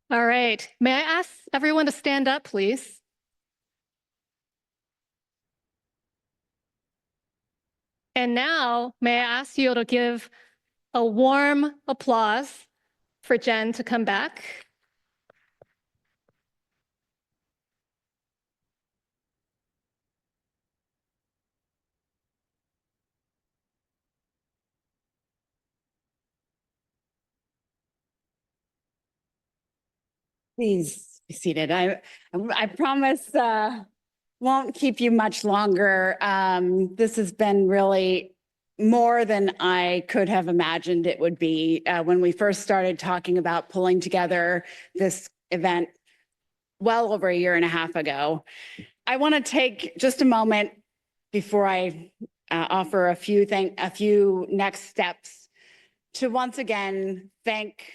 All right. May I ask everyone to stand up, please? And now, may I ask you to give a warm applause for Jenn to come back? Please be seated. I promise won't keep you much longer. This has been really more than I could have imagined it would be when we first started talking about pulling together this event well over a year and a half ago. I want to take just a moment before I offer a few next steps to once again thank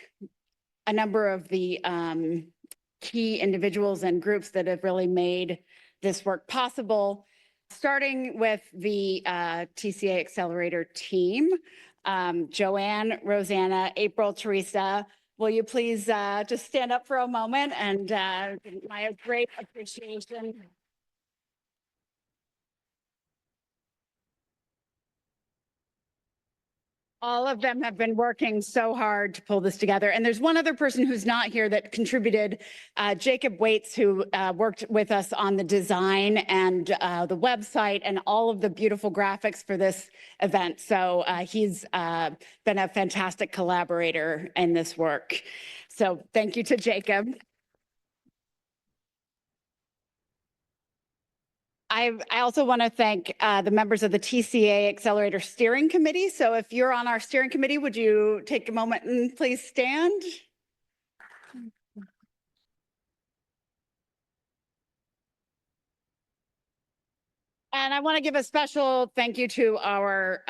a number of the key individuals and groups that have really made this work possible, starting with the TCA Accelerator team. Joanne, Rosanna, April, Teresa, will you please just stand up for a moment and my great appreciation. All of them have been working so hard to pull this together. And there's one other person who's not here that contributed, Jacob Waits, who worked with us on the design and the website and all of the beautiful graphics for this event. So he's been a fantastic collaborator in this work. So thank you to Jacob. I also want to thank the members of the TCA Accelerator Steering Committee. So if you're on our steering committee, would you take a moment and please stand? And I want to give a special thank you to our,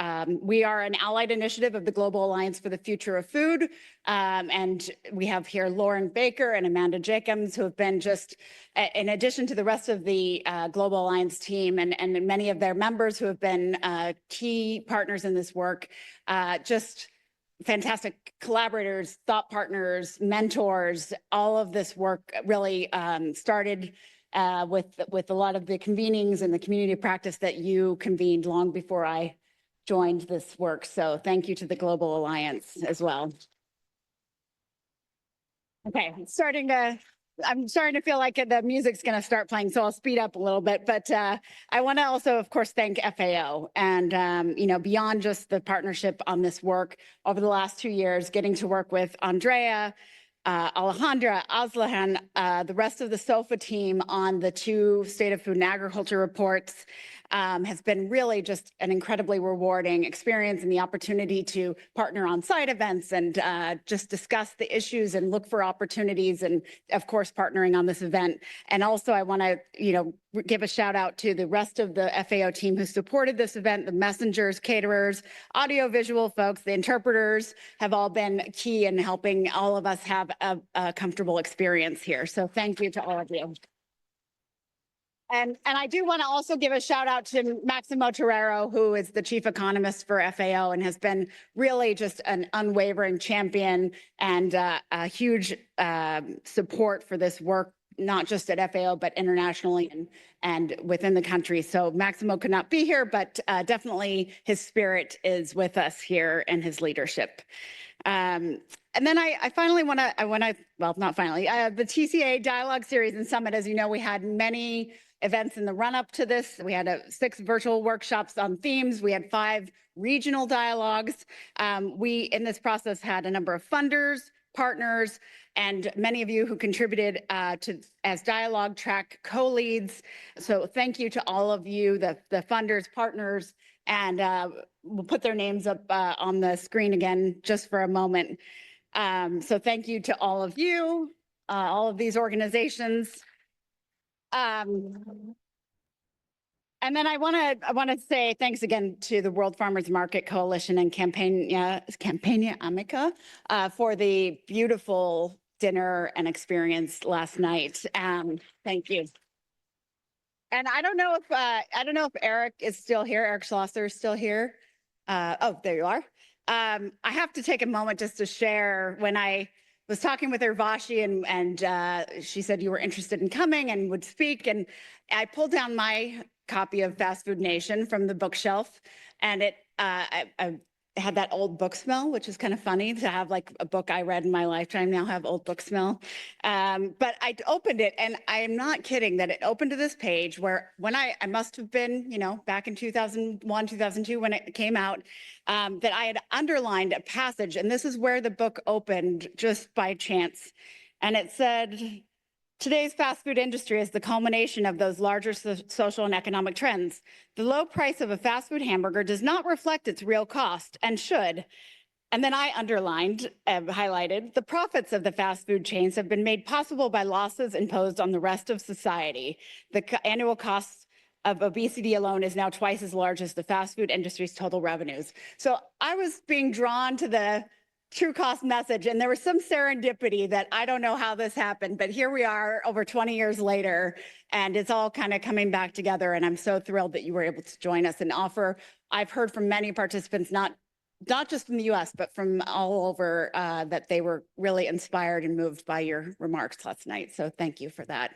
we are an allied initiative of the Global Alliance for the Future of Food. And we have here Lauren Baker and Amanda Jacobs, who have been just, in addition to the rest of the Global Alliance team and many of their members who have been key partners in this work, just fantastic collaborators, thought partners, mentors. All of this work really started with a lot of the convenings and the community practice that you convened long before I joined this work. So thank you to the Global Alliance as well. Okay, I'm starting to feel like the music's going to start playing, so I'll speed up a little bit. But I want to also, of course, thank FAO and, you know, beyond just the partnership on this work over the last 2 years, getting to work with Andrea, Alejandra, Aslihan, the rest of the SOFA team on the 2 State of Food and Agriculture reports has been really just an incredibly rewarding experience, and the opportunity to partner on side events and just discuss the issues and look for opportunities, and of course partnering on this event. And also I want to, you know, give a shout out to the rest of the FAO team who supported this event, the messengers, caterers, audiovisual folks, the interpreters have all been key in helping all of us have a comfortable experience here. So thank you to all of you. And I do want to also give a shout out to Maximo Torrero, who is the chief economist for FAO and has been really just an unwavering champion and a huge support for this work, not just at FAO, but internationally and within the country. So Maximo could not be here, but definitely his spirit is with us here and his leadership. And then I finally want to, well, not finally, the TCA Dialogue Series and Summit, as you know, we had many events in the run-up to this. We had 6 virtual workshops on themes. We had 5 regional dialogues. We, in this process, had a number of funders, partners, and many of you who contributed as dialogue track co-leads. So thank you to all of you, the funders, partners, and we'll put their names up on the screen again just for a moment. So thank you to all of you, all of these organizations. And then I want to say thanks again to the World Farmers Market Coalition and Campagna Amica for the beautiful dinner and experience last night. Thank you. And I don't know if Eric is still here. Eric Schlosser is still here. Oh, there you are. I have to take a moment just to share when I was talking with Urvashi and she said you were interested in coming and would speak. And I pulled down my copy of Fast Food Nation from the bookshelf, and I had that old book smell, which is kind of funny to have like a book I read in my lifetime now have old book smell. But I opened it, and I am not kidding that it opened to this page where when I must have been, back in 2001, 2002, when it came out, that I had underlined a passage, and this is where the book opened just by chance. And it said, today's fast food industry is the culmination of those larger social and economic trends. The low price of a fast food hamburger does not reflect its real cost and should. And then I underlined, highlighted, the profits of the fast food chains have been made possible by losses imposed on the rest of society. The annual cost of obesity alone is now twice as large as the fast food industry's total revenues. So I was being drawn to the true cost message, and there was some serendipity that I don't know how this happened, but here we are over 20 years later, and it's all kind of coming back together. And I'm so thrilled that you were able to join us and offer. I've heard from many participants, not just from the US, but from all over, that they were really inspired and moved by your remarks last night. So thank you for that.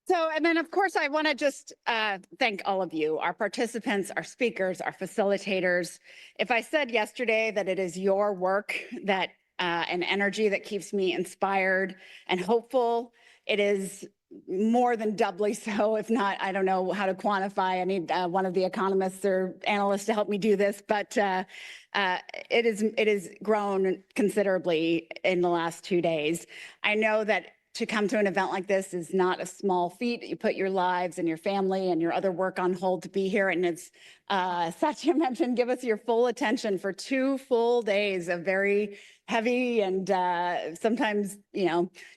So, and then of course, I want to just thank all of you, our participants, our speakers, our facilitators. If I said yesterday that it is your work that and energy that keeps me inspired and hopeful, it is more than doubly so. If not, I don't know how to quantify. I need one of the economists or analysts to help me do this, but it is grown considerably in the last 2 days. I know that to come to an event like this is not a small feat. You put your lives and your family and your other work on hold to be here. And it's, Satya mentioned, give us your full attention for 2 full days of very heavy and sometimes,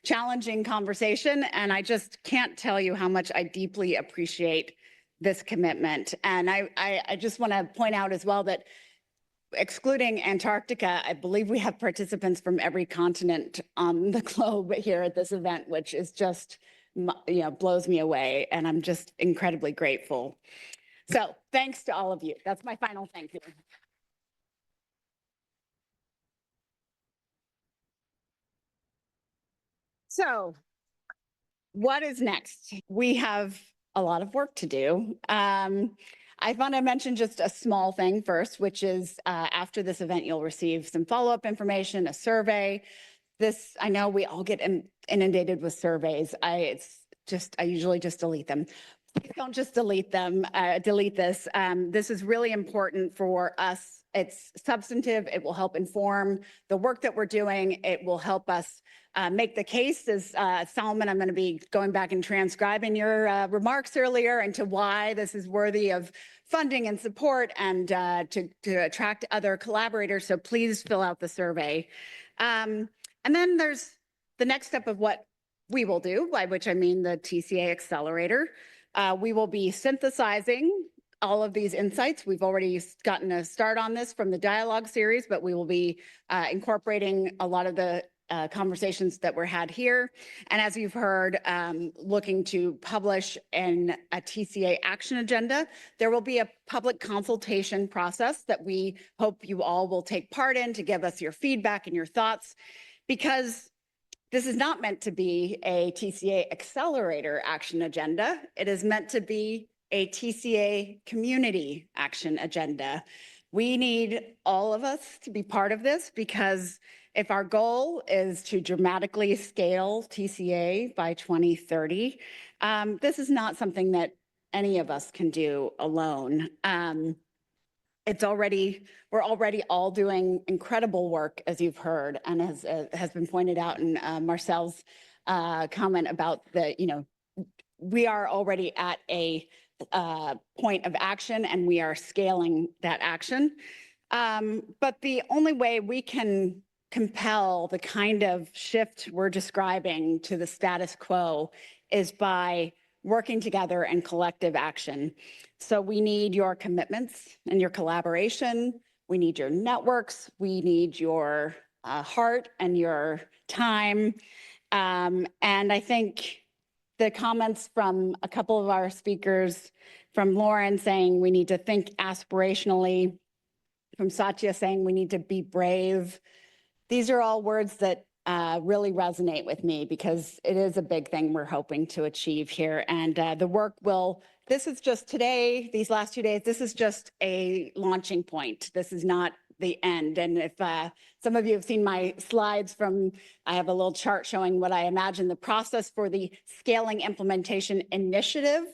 challenging conversation. And I just can't tell you how much I deeply appreciate this commitment. And I just want to point out as well that excluding Antarctica, I believe we have participants from every continent on the globe here at this event, which is just, blows me away. And I'm just incredibly grateful. So thanks to all of you. That's my final thank you. So what is next? We have a lot of work to do. I want to mention just a small thing first, which is after this event, you'll receive some follow-up information, a survey. I know we all get inundated with surveys. I usually just delete them. Please don't just delete them, delete this. This is really important for us. It's substantive. It will help inform the work that we're doing. It will help us make the case. As Solomon, I'm going to be going back and transcribing your remarks earlier into why this is worthy of funding and support and to attract other collaborators. So please fill out the survey. And then there's the next step of what we will do, by which I mean the TCA Accelerator. We will be synthesizing all of these insights. We've already gotten a start on this from the dialogue series, but we will be incorporating a lot of the conversations that were had here. And as you've heard, looking to publish a TCA action agenda. There will be a public consultation process that we hope you all will take part in to give us your feedback and your thoughts, because this is not meant to be a TCA Accelerator action agenda. It is meant to be a TCA community action agenda. We need all of us to be part of this, because if our goal is to dramatically scale TCA by 2030, this is not something that any of us can do alone. We're already all doing incredible work, as you've heard, and has been pointed out in Marcel's comment about we are already at a point of action, and we are scaling that action. But the only way we can compel the kind of shift we're describing to the status quo is by working together in collective action. So we need your commitments and your collaboration. We need your networks. We need your heart and your time. And I think the comments from a couple of our speakers, from Lauren saying we need to think aspirationally, from Satya saying we need to be brave. These are all words that really resonate with me because it is a big thing we're hoping to achieve here. And the work will, this is just today, these last 2 days, this is just a launching point. This is not the end. And if some of you have seen my slides from, I have a little chart showing what I imagine the process for the Scaling Implementation Initiative.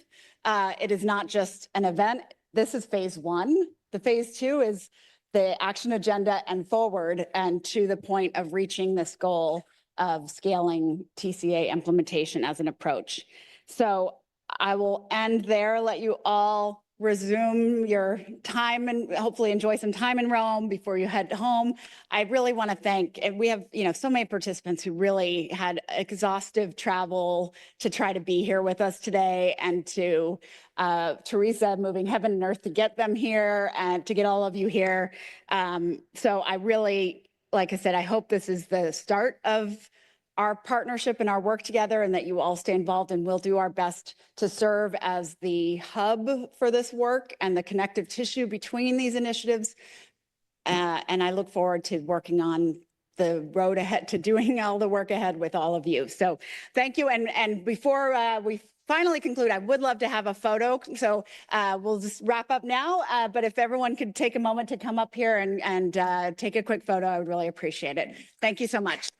It is not just an event. This is phase one. The phase two is the action agenda and forward, and to the point of reaching this goal of scaling TCA implementation as an approach. So I will end there, let you all resume your time and hopefully enjoy some time in Rome before you head home. I really want to thank, and we have, so many participants who really had exhaustive travel to try to be here with us today, and to Teresa moving heaven and earth to get them here and to get all of you here. So I really, like I said, I hope this is the start of our partnership and our work together, and that you all stay involved, and we'll do our best to serve as the hub for this work and the connective tissue between these initiatives. And I look forward to working on the road ahead, to doing all the work ahead with all of you. So thank you. And before we finally conclude, I would love to have a photo. So we'll just wrap up now. But if everyone could take a moment to come up here and take a quick photo, I would really appreciate it. Thank you so much.